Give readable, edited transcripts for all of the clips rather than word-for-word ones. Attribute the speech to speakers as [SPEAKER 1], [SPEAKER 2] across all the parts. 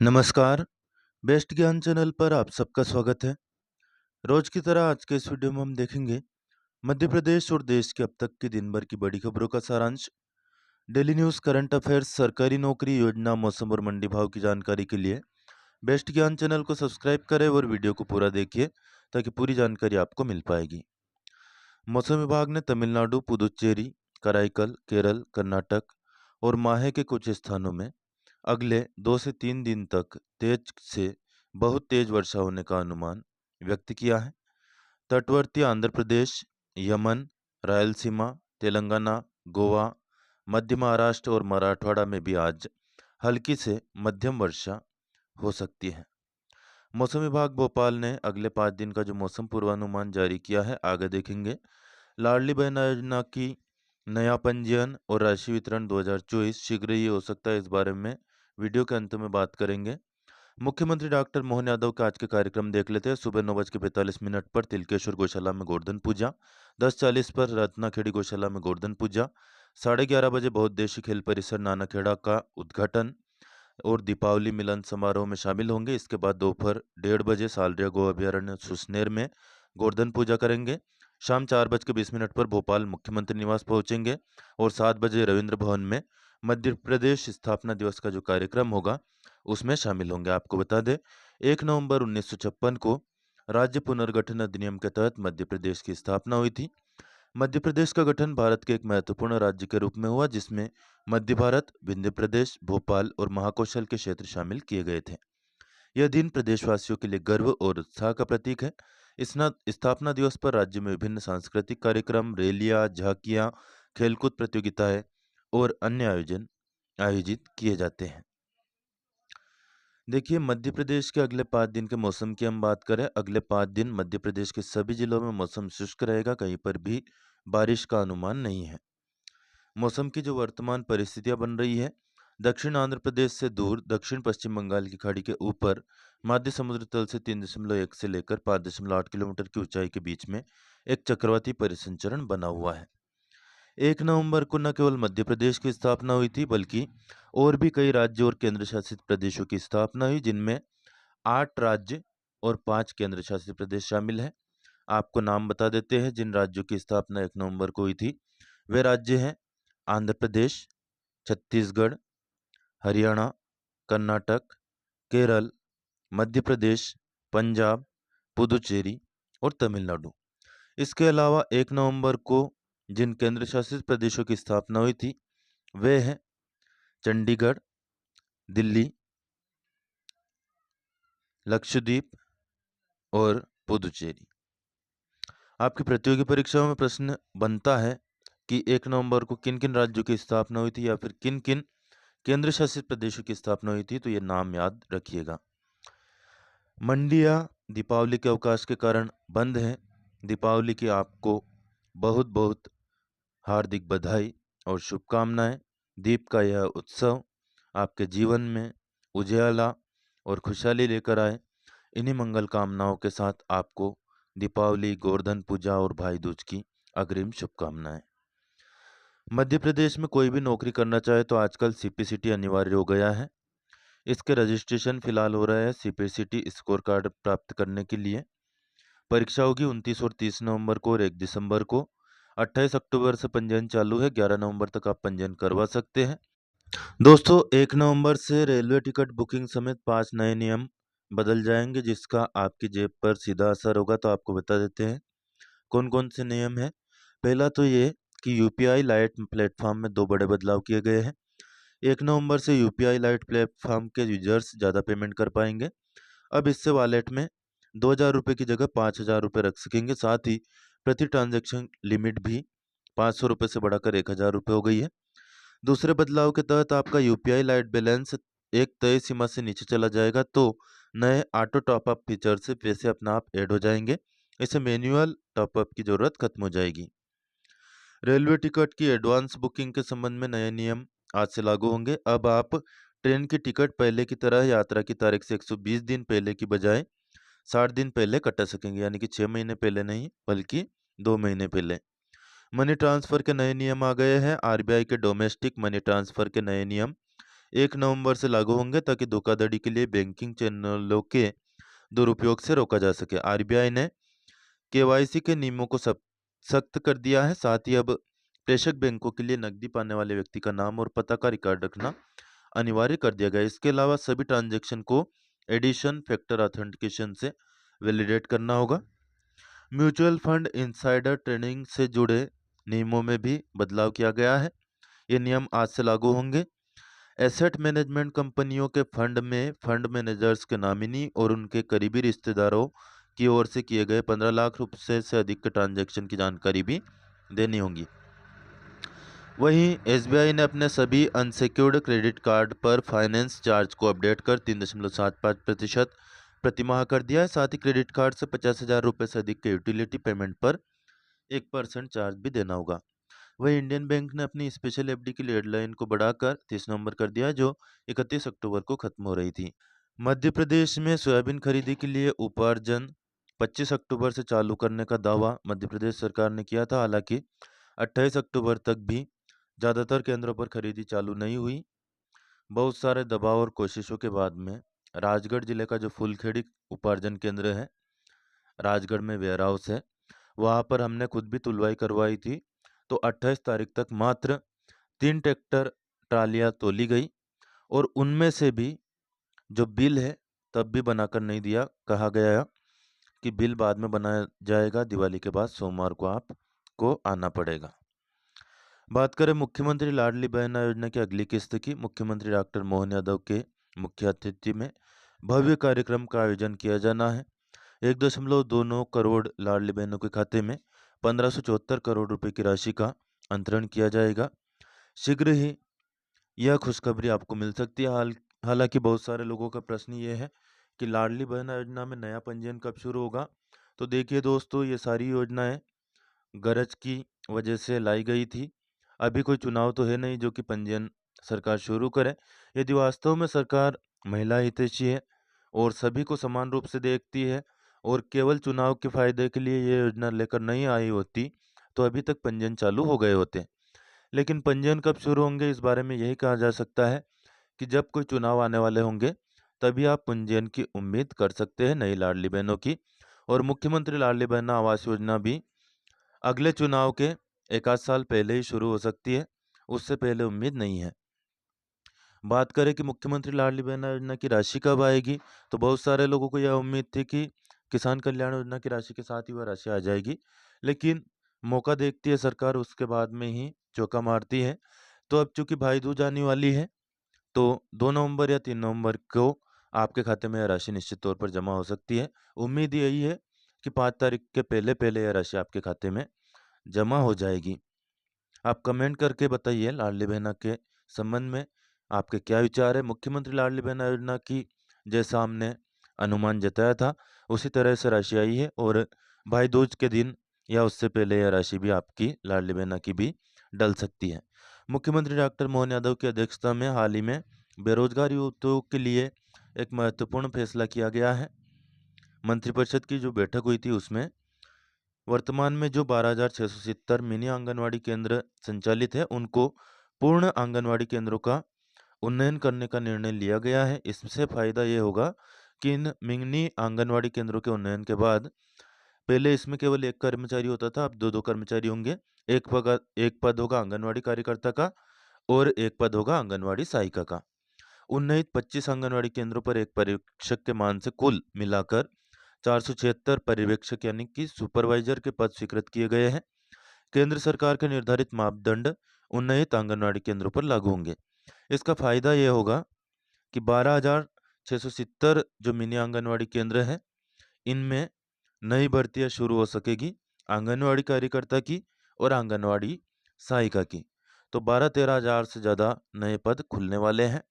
[SPEAKER 1] नमस्कार, बेस्ट ज्ञान चैनल पर आप सबका स्वागत है। रोज की तरह आज के इस वीडियो में हम देखेंगे मध्य प्रदेश और देश के अब तक की दिन भर की बड़ी खबरों का सारांश। डेली न्यूज़, करंट अफेयर्स, सरकारी नौकरी, योजना, मौसम और मंडी भाव की जानकारी के लिए बेस्ट ज्ञान चैनल को सब्सक्राइब करें और वीडियो को पूरा देखिए ताकि पूरी जानकारी आपको मिल पाएगी। मौसम विभाग ने तमिलनाडु, पुदुचेरी, कराईकल, केरल, कर्नाटक और माहे के कुछ स्थानों में अगले 2 से 3 दिन तक तेज से बहुत तेज वर्षा होने का अनुमान व्यक्त किया है। तटवर्ती आंध्र प्रदेश, यमन, रायलसीमा, तेलंगाना, गोवा, मध्य महाराष्ट्र और मराठवाड़ा में भी आज हल्की से मध्यम वर्षा हो सकती है। मौसम विभाग भोपाल ने अगले 5 दिन का जो मौसम पूर्वानुमान जारी किया है, आगे देखेंगे। लाडली बहन योजना की नया पंजीयन और राशि वितरण 2024 शीघ्र ही हो सकता है। इस बारे में वीडियो के अंत में बात करेंगे। मुख्यमंत्री डॉक्टर मोहन यादव का आज के कार्यक्रम देख लेते हैं। सुबह 9:45 पर तिलकेश्वर गौशाला में गोवर्धन पूजा, 10:40 पर रत्नाखेड़ी गौशाला में गोवर्धन पूजा, 11:30 बजे बहुउद्देशीय खेल परिसर नानाखेड़ा का उद्घाटन और दीपावली मिलन समारोह में शामिल होंगे। इसके बाद दोपहर 1:30 बजे सालरिया गौ अभयारण्य सुसनेर में गोवर्धन पूजा करेंगे। शाम 4:20 पर भोपाल मुख्यमंत्री निवास पहुंचेंगे और 7 बजे रविंद्र भवन में मध्य प्रदेश स्थापना दिवस का जो कार्यक्रम होगा उसमें शामिल होंगे। आपको बता दें, 1 नवंबर 1956 को राज्य पुनर्गठन अधिनियम के तहत मध्य प्रदेश की स्थापना हुई थी। मध्य प्रदेश का गठन भारत के एक महत्वपूर्ण राज्य के रूप में हुआ, जिसमें मध्य भारत, विंध्य प्रदेश, भोपाल और महाकौशल के क्षेत्र शामिल किए गए थे। यह दिन प्रदेशवासियों के लिए गर्व और उत्साह का प्रतीक है। इस स्थापना दिवस पर राज्य में विभिन्न सांस्कृतिक कार्यक्रम, रैलियां, झांकियां, खेलकूद प्रतियोगिताएं और अन्य आयोजन आयोजित किए जाते हैं। देखिए, मध्य प्रदेश के अगले 5 दिन के मौसम की हम बात करें। अगले 5 दिन मध्य प्रदेश के सभी जिलों में मौसम शुष्क रहेगा, कहीं पर भी बारिश का अनुमान नहीं है। मौसम की जो वर्तमान परिस्थितियां बन रही है, दक्षिण आंध्र प्रदेश से दूर दक्षिण पश्चिम बंगाल की खाड़ी के ऊपर मध्य समुद्र तल से 3.1 से लेकर 5.8 किलोमीटर की ऊंचाई के बीच में एक चक्रवाती परिसंचरण बना हुआ है। 1 नवंबर को न केवल मध्य प्रदेश की स्थापना हुई थी, बल्कि और भी कई राज्यों और केंद्र शासित प्रदेशों की स्थापना हुई, जिनमें 8 राज्य और 5 केंद्र शासित प्रदेश शामिल हैं। आपको नाम बता देते हैं जिन राज्यों की स्थापना 1 नवंबर को हुई थी। वे राज्य हैं आंध्र प्रदेश, छत्तीसगढ़, हरियाणा, कर्नाटक, केरल, मध्य प्रदेश, पंजाब, पुदुचेरी और तमिलनाडु। इसके अलावा 1 नवंबर को जिन केंद्र शासित प्रदेशों की स्थापना हुई थी, वे हैं चंडीगढ़, दिल्ली, लक्षद्वीप और पुदुचेरी। आपकी प्रतियोगी परीक्षाओं में प्रश्न बनता है कि 1 नवंबर को किन-किन राज्यों की स्थापना हुई थी या फिर किन-किन केंद्र शासित प्रदेशों की स्थापना हुई थी, तो ये नाम याद रखिएगा। मंडियाँ दीपावली के अवकाश के कारण बंद हैं। दीपावली की आपको बहुत बहुत हार्दिक बधाई और शुभकामनाएं। दीप का यह उत्सव आपके जीवन में उजियाला और खुशहाली लेकर आए। इन्हीं मंगल कामनाओं के साथ आपको दीपावली, गोवर्धन पूजा और भाई दूज की अग्रिम शुभकामनाएं। मध्य प्रदेश में कोई भी नौकरी करना चाहे तो आजकल सीपीसीटी अनिवार्य हो गया है। इसके रजिस्ट्रेशन फिलहाल हो रहा है सीपीसीटी स्कोर कार्ड प्राप्त करने के लिए। परीक्षा होगी 29 और 30 नवंबर को और 1 दिसंबर को। 28 अक्टूबर से पंजीयन चालू है, 11 नवंबर तक आप पंजीयन करवा सकते हैं। दोस्तों, 1 नवंबर से रेलवे टिकट बुकिंग समेत 5 नए नियम बदल जाएंगे, जिसका आपकी जेब पर सीधा असर होगा। तो आपको बता देते हैं कौन कौन से नियम हैं। पहला तो ये कि यूपीआई लाइट प्लेटफॉर्म में 2 बड़े बदलाव किए गए हैं। 1 नवंबर से यूपीआई लाइट प्लेटफॉर्म के यूजर्स ज़्यादा पेमेंट कर पाएंगे। अब इससे वॉलेट में 2,000 रुपये की जगह 5,000 रुपये रख सकेंगे। साथ ही प्रति ट्रांजैक्शन लिमिट भी 500 रुपये से बढ़ाकर 1,000 रुपये हो गई है। दूसरे बदलाव के तहत आपका यूपीआई लाइट बैलेंस एक तय सीमा से नीचे चला जाएगा, तो नए ऑटो टॉपअप फीचर से पैसे अपना आप ऐड हो जाएंगे। इससे मैन्युअल टॉपअप की जरूरत खत्म हो जाएगी। रेलवे टिकट की एडवांस बुकिंग के संबंध में नए नियम आज से लागू होंगे। अब आप ट्रेन की टिकट पहले की तरह यात्रा की तारीख से 120 दिन पहले की बजाय 60 दिन पहले कटा सकेंगे, यानी कि 6 महीने पहले नहीं बल्कि 2 महीने पहले। मनी ट्रांसफर के नए नियम आ गए हैं। आरबीआई के डोमेस्टिक मनी ट्रांसफर के नए नियम 1 नवंबर से लागू होंगे ताकि धोखाधड़ी के लिए बैंकिंग चैनलों के दुरुपयोग से रोका जा सके। आरबीआई ने केवाईसी के नियमों को सख्त कर दिया है। साथ ही अब प्रेषक बैंकों के लिए नकदी पाने वाले व्यक्ति का नाम और पता का रिकॉर्ड रखना अनिवार्य कर दिया गया है। इसके अलावा सभी ट्रांजैक्शन को एडिशन फैक्टर ऑथेंटिकेशन से वैलिडेट करना होगा। म्यूचुअल फंड इनसाइडर ट्रेडिंग से जुड़े नियमों में भी बदलाव किया गया है। ये नियम आज से लागू होंगे। एसेट मैनेजमेंट कंपनियों के फंड में फंड मैनेजर्स के नॉमिनी और उनके करीबी रिश्तेदारों की ओर से किए गए 15 लाख रुपए से अधिक के ट्रांजैक्शन की जानकारी भी देनी होगी। वहीं एसबीआई ने अपने सभी अनसिक्योर्ड क्रेडिट कार्ड पर फाइनेंस चार्ज को अपडेट कर 3.75% प्रतिमाह कर दिया है। साथ ही क्रेडिट कार्ड से 50,000 रुपये से अधिक के यूटिलिटी पेमेंट पर 1% चार्ज भी देना होगा। वहीं इंडियन बैंक ने अपनी स्पेशल एफडी की डेडलाइन को बढ़ाकर 30 नवंबर कर दिया, जो 31 अक्टूबर को खत्म हो रही थी। मध्य प्रदेश में सोयाबीन खरीदी के लिए उपार्जन 25 अक्टूबर से चालू करने का दावा मध्य प्रदेश सरकार ने किया था। हालांकि 28 अक्टूबर तक भी ज़्यादातर केंद्रों पर खरीदी चालू नहीं हुई। बहुत सारे दबाव और कोशिशों के बाद में राजगढ़ जिले का जो फूलखेड़ी उपार्जन केंद्र है, राजगढ़ में वेयर हाउस है, वहाँ पर हमने खुद भी तुलवाई करवाई थी। तो 28 तारीख तक मात्र 3 ट्रैक्टर ट्रालियाँ तोली गई और उनमें से भी जो बिल है तब भी बनाकर नहीं दिया। कहा गया कि बिल बाद में बनाया जाएगा, दिवाली के बाद सोमवार को आपको आना पड़ेगा। बात करें मुख्यमंत्री लाडली बहन योजना की अगली किस्त की। मुख्यमंत्री डॉक्टर मोहन यादव के मुख्य अतिथि में भव्य कार्यक्रम का आयोजन किया जाना है। 1.29 करोड़ लाडली बहनों के खाते में 1574 करोड़ रुपए की राशि का अंतरण किया जाएगा। शीघ्र ही यह खुशखबरी आपको मिल सकती है। हालांकि बहुत सारे लोगों का प्रश्न ये है कि लाडली बहन योजना में नया पंजीयन कब शुरू होगा। तो देखिए दोस्तों, ये सारी योजनाएं गरज की वजह से लाई गई थी। अभी कोई चुनाव तो है नहीं जो कि पंजीयन सरकार शुरू करे। यदि वास्तव में सरकार महिला हितैषी है और सभी को समान रूप से देखती है और केवल चुनाव के फायदे के लिए ये योजना लेकर नहीं आई होती, तो अभी तक पंजीयन चालू हो गए होते। लेकिन पंजीयन कब शुरू होंगे, इस बारे में यही कहा जा सकता है कि जब कोई चुनाव आने वाले होंगे तभी आप पंजीयन की उम्मीद कर सकते हैं नई लाडली बहनों की। और मुख्यमंत्री लाडली बहना आवास योजना भी अगले चुनाव के 1 आध साल पहले ही शुरू हो सकती है, उससे पहले उम्मीद नहीं है। बात करें कि मुख्यमंत्री लाडली बहना योजना की राशि कब आएगी, तो बहुत सारे लोगों को यह उम्मीद थी कि किसान कल्याण योजना की राशि के साथ ही वह राशि आ जाएगी, लेकिन मौका देखती है सरकार, उसके बाद में ही चौका मारती है। तो अब चूंकि भाई दूज आने वाली है, तो 2 नवंबर या 3 नवंबर को आपके खाते में यह राशि निश्चित तौर पर जमा हो सकती है। उम्मीद यही है कि 5 तारीख के पहले पहले यह राशि आपके खाते में जमा हो जाएगी। आप कमेंट करके बताइए लाडली बहना के संबंध में आपके क्या विचार है। मुख्यमंत्री लाडली बहना योजना की जैसा हमने अनुमान जताया था, उसी तरह से राशि आई है और भाई दूज के दिन या उससे पहले यह राशि भी आपकी लाडली बहना की भी डल सकती है। मुख्यमंत्री डॉक्टर मोहन यादव की अध्यक्षता में हाल ही में बेरोजगार युवकों के लिए एक महत्वपूर्ण फैसला किया गया है। मंत्रिपरिषद की जो बैठक हुई थी उसमें वर्तमान में जो 12,670 मिनी आंगनवाड़ी केंद्र संचालित है, उनको पूर्ण आंगनवाड़ी केंद्रों का उन्नयन करने का निर्णय लिया गया है। इससे फायदा ये होगा कि इन मिनी आंगनवाड़ी केंद्रों के उन्नयन के बाद पहले इसमें केवल 1 कर्मचारी होता था, अब 2-2 कर्मचारी होंगे। एक पद होगा आंगनवाड़ी कार्यकर्ता का और एक पद होगा आंगनवाड़ी सहायिका का। उन्नीत 25 आंगनवाड़ी केंद्रों पर एक पर्यवेक्षक के मान से कुल मिलाकर 476 पर्यवेक्षक यानी कि सुपरवाइजर के पद स्वीकृत किए गए हैं। केंद्र सरकार के निर्धारित मापदंड उन्नयित आंगनवाड़ी केंद्रों पर लागू होंगे। इसका फायदा यह होगा कि 12,670 जो मिनी आंगनवाड़ी केंद्र हैं, इनमें नई भर्तियां शुरू हो सकेगी आंगनवाड़ी कार्यकर्ता की और आंगनवाड़ी सहायिका की। तो 12-13 हज़ार से ज़्यादा नए पद खुलने वाले हैं।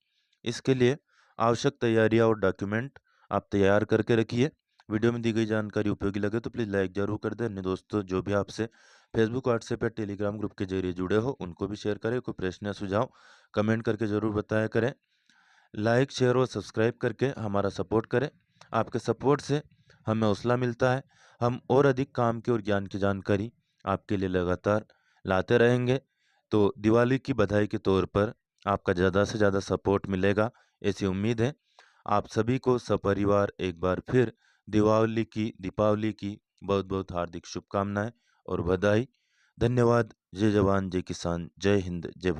[SPEAKER 1] इसके लिए आवश्यक तैयारियां और डॉक्यूमेंट आप तैयार करके रखिए। वीडियो में दी गई जानकारी उपयोगी लगे तो प्लीज़ लाइक जरूर कर दें। अन्य दोस्तों जो भी आपसे फेसबुक, व्हाट्सएप या टेलीग्राम ग्रुप के जरिए जुड़े हो उनको भी शेयर करें। कोई प्रश्न या सुझाव कमेंट करके ज़रूर बताया करें। लाइक, शेयर और सब्सक्राइब करके हमारा सपोर्ट करें। आपके सपोर्ट से हमें हौसला मिलता है। हम और अधिक काम की और ज्ञान की जानकारी आपके लिए लगातार लाते रहेंगे। तो दिवाली की बधाई के तौर पर आपका ज़्यादा से ज़्यादा सपोर्ट मिलेगा, ऐसी उम्मीद है। आप सभी को सपरिवार एक बार फिर दीपावली की बहुत-बहुत हार्दिक शुभकामनाएँ और बधाई। धन्यवाद। जय जवान, जय किसान, जय हिंद, जय भारत।